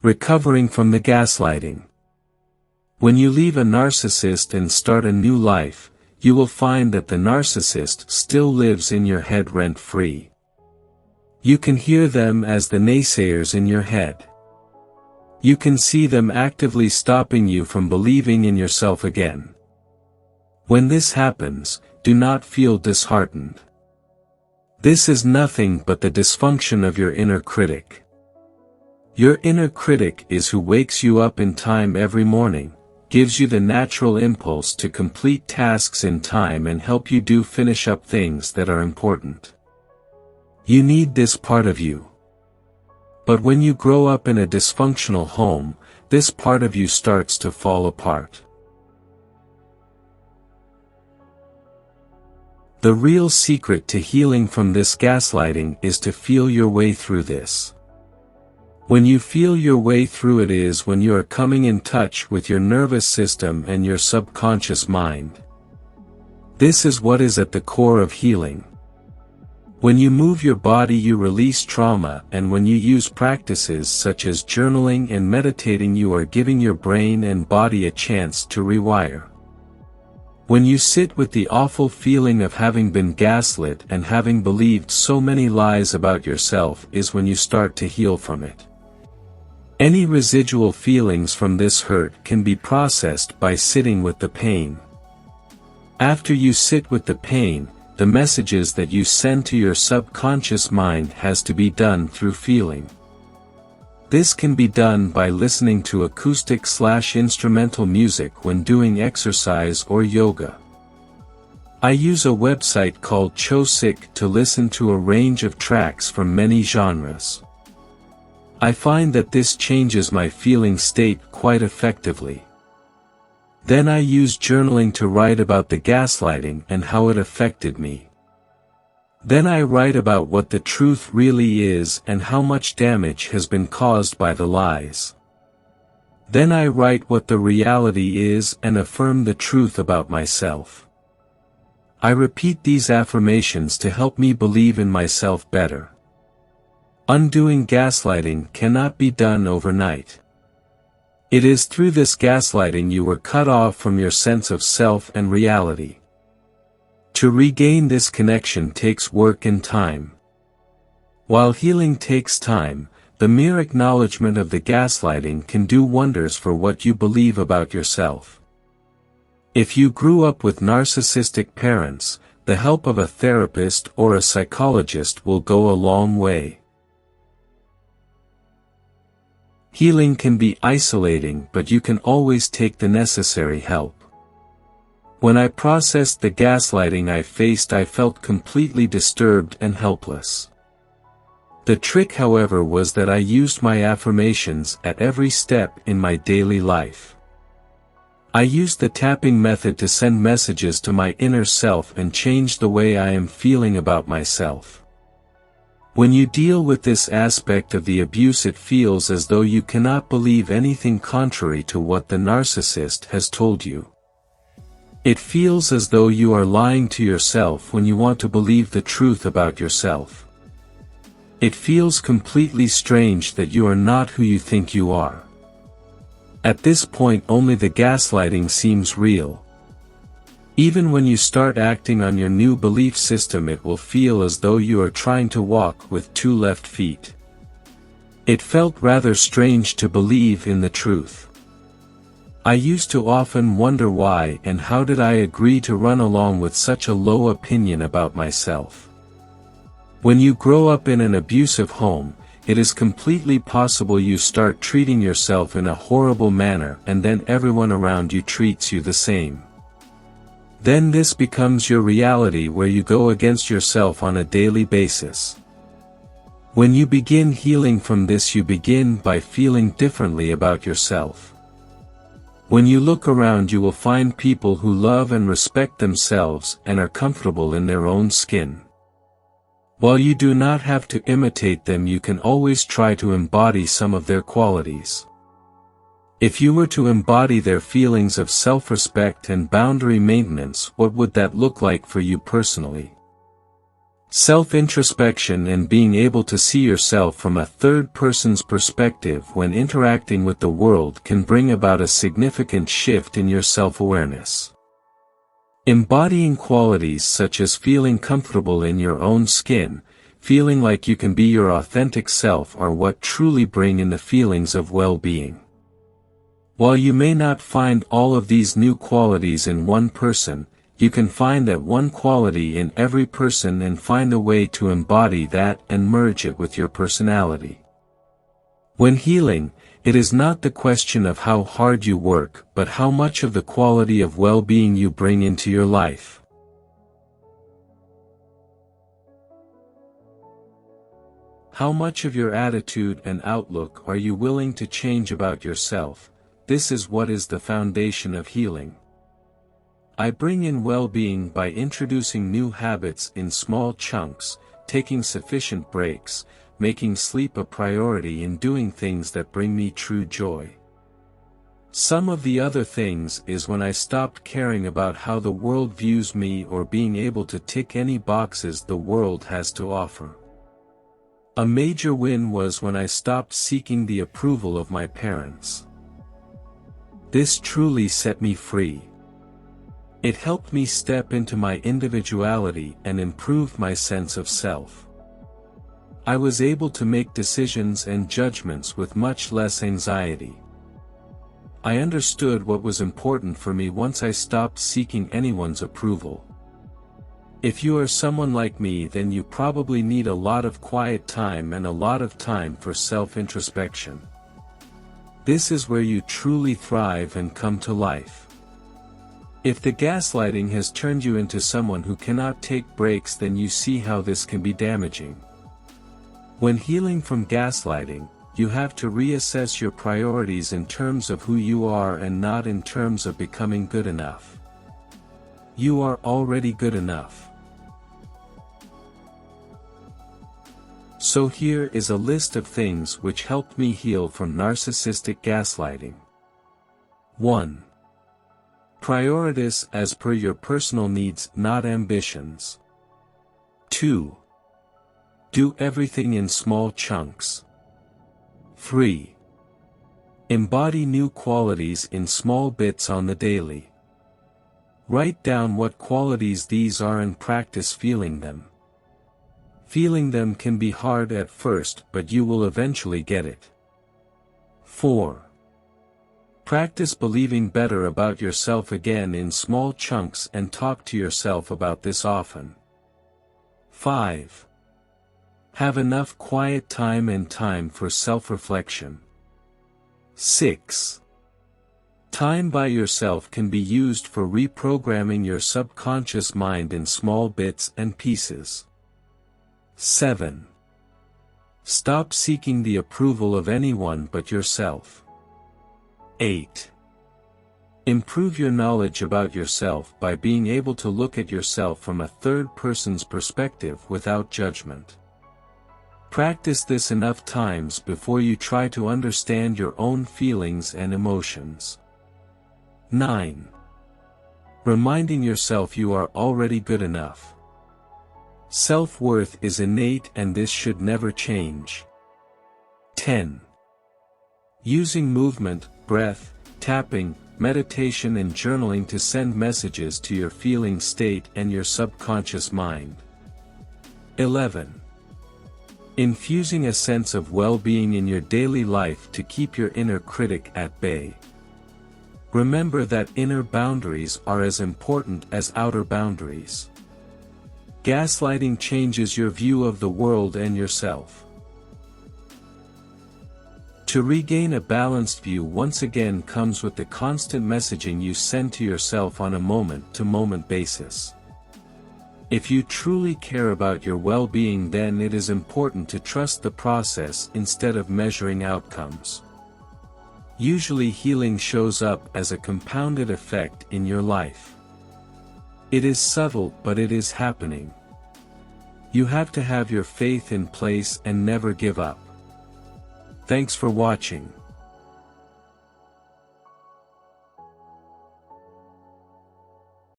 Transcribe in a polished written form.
Recovering from the gaslighting. When you leave a narcissist and start a new life, you will find that the narcissist still lives in your head rent-free. You can hear them as the naysayers in your head. You can see them actively stopping you from believing in yourself again. When this happens, do not feel disheartened. This is nothing but the dysfunction of your inner critic. Your inner critic is who wakes you up in time every morning, gives you the natural impulse to complete tasks in time and help you finish up things that are important. You need this part of you. But when you grow up in a dysfunctional home, this part of you starts to fall apart. The real secret to healing from this gaslighting is to feel your way through this. When you feel your way through it is when you are coming in touch with your nervous system and your subconscious mind. This is what is at the core of healing. When you move your body you release trauma, and when you use practices such as journaling and meditating you are giving your brain and body a chance to rewire. When you sit with the awful feeling of having been gaslit and having believed so many lies about yourself is when you start to heal from it. Any residual feelings from this hurt can be processed by sitting with the pain. After you sit with the pain, the messages that you send to your subconscious mind has to be done through feeling. This can be done by listening to acoustic/instrumental music when doing exercise or yoga. I use a website called Chosic to listen to a range of tracks from many genres. I find that this changes my feeling state quite effectively. Then I use journaling to write about the gaslighting and how it affected me. Then I write about what the truth really is and how much damage has been caused by the lies. Then I write what the reality is and affirm the truth about myself. I repeat these affirmations to help me believe in myself better. Undoing gaslighting cannot be done overnight. It is through this gaslighting you were cut off from your sense of self and reality. To regain this connection takes work and time. While healing takes time, the mere acknowledgement of the gaslighting can do wonders for what you believe about yourself. If you grew up with narcissistic parents, the help of a therapist or a psychologist will go a long way. Healing can be isolating, but you can always take the necessary help. When I processed the gaslighting I faced, I felt completely disturbed and helpless. The trick, however, was that I used my affirmations at every step in my daily life. I used the tapping method to send messages to my inner self and change the way I am feeling about myself. When you deal with this aspect of the abuse, it feels as though you cannot believe anything contrary to what the narcissist has told you. It feels as though you are lying to yourself when you want to believe the truth about yourself. It feels completely strange that you are not who you think you are. At this point only the gaslighting seems real. Even when you start acting on your new belief system, it will feel as though you are trying to walk with two left feet. It felt rather strange to believe in the truth. I used to often wonder why and how did I agree to run along with such a low opinion about myself. When you grow up in an abusive home, it is completely possible you start treating yourself in a horrible manner and then everyone around you treats you the same. Then this becomes your reality where you go against yourself on a daily basis. When you begin healing from this, you begin by feeling differently about yourself. When you look around, you will find people who love and respect themselves and are comfortable in their own skin. While you do not have to imitate them, you can always try to embody some of their qualities. If you were to embody their feelings of self-respect and boundary maintenance, what would that look like for you personally? Self-introspection and being able to see yourself from a third person's perspective when interacting with the world can bring about a significant shift in your self-awareness. Embodying qualities such as feeling comfortable in your own skin, feeling like you can be your authentic self are what truly bring in the feelings of well-being. While you may not find all of these new qualities in one person, you can find that one quality in every person and find a way to embody that and merge it with your personality. When healing, it is not the question of how hard you work, but how much of the quality of well-being you bring into your life. How much of your attitude and outlook are you willing to change about yourself? This is what is the foundation of healing. I bring in well-being by introducing new habits in small chunks, taking sufficient breaks, making sleep a priority and doing things that bring me true joy. Some of the other things is when I stopped caring about how the world views me or being able to tick any boxes the world has to offer. A major win was when I stopped seeking the approval of my parents. This truly set me free. It helped me step into my individuality and improve my sense of self. I was able to make decisions and judgments with much less anxiety. I understood what was important for me once I stopped seeking anyone's approval. If you are someone like me, then you probably need a lot of quiet time and a lot of time for self-introspection. This is where you truly thrive and come to life. If the gaslighting has turned you into someone who cannot take breaks, then you see how this can be damaging. When healing from gaslighting, you have to reassess your priorities in terms of who you are and not in terms of becoming good enough. You are already good enough. So here is a list of things which helped me heal from narcissistic gaslighting. 1. Prioritize as per your personal needs, not ambitions. 2. Do everything in small chunks. 3. Embody new qualities in small bits on the daily. Write down what qualities these are and practice feeling them. Feeling them can be hard at first, but you will eventually get it. 4. Practice believing better about yourself again in small chunks and talk to yourself about this often. 5. Have enough quiet time and time for self-reflection. 6. Time by yourself can be used for reprogramming your subconscious mind in small bits and pieces. 7. Stop seeking the approval of anyone but yourself. 8. Improve your knowledge about yourself by being able to look at yourself from a third person's perspective without judgment. Practice this enough times before you try to understand your own feelings and emotions. 9. Reminding yourself you are already good enough. Self-worth is innate and this should never change. 10. Using movement, breath, tapping, meditation and journaling to send messages to your feeling state and your subconscious mind. 11. Infusing a sense of well-being in your daily life to keep your inner critic at bay. Remember that inner boundaries are as important as outer boundaries. Gaslighting changes your view of the world and yourself. To regain a balanced view once again comes with the constant messaging you send to yourself on a moment-to-moment basis. If you truly care about your well-being, then it is important to trust the process instead of measuring outcomes. Usually healing shows up as a compounded effect in your life. It is subtle, but it is happening. You have to have your faith in place and never give up. Thanks for watching.